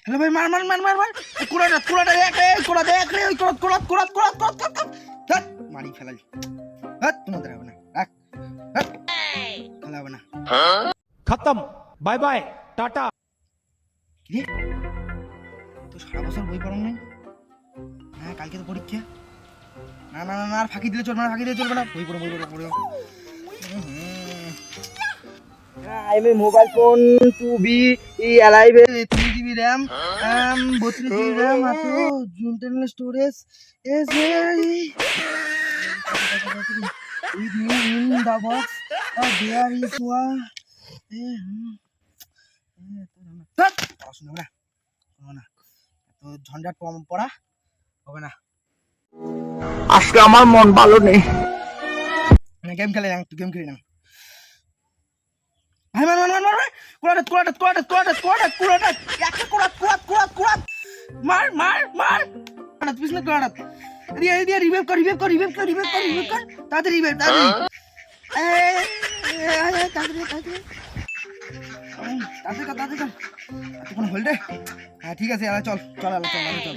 Hello ভাই, মার মার মার মার মার। কুড়াটা দেখ রে, কুড়া দেখ রে, ওই কুড়াত মারি ফেলাই। তোমাদের হবে না, রাখ খেলা হবে না। खत्म, बाय बाय टाटा। কি তো সারা বছর বই পড়ানো নেই? হ্যাঁ, কালকে তো পরীক্ষা। না না না, আর ফাঁকি দিলে চলবে না, বই পড়ো। I'm a mobile phone to be alive. 3 GB RAM, 32 GB RAM, মাত্র internal storage is with me in the box. There is one. পড়াশোনা হবে না, তো ঝঞ্ঝাট পড়া হবে না। আজকে আমার মন ভালো নেই। গেম খেলে না, তুই গেম খেলি না। ভাই মার মার মার মার, মার মার মার, পিছনে কুড়াটা দিয়ে রিভাইভ কর, তাড়াতাড়ি রিভাইভ, তাড়াতাড়ি কর। এতক্ষণ হল রে। হ্যাঁ ঠিক আছে, চল চল চল চল।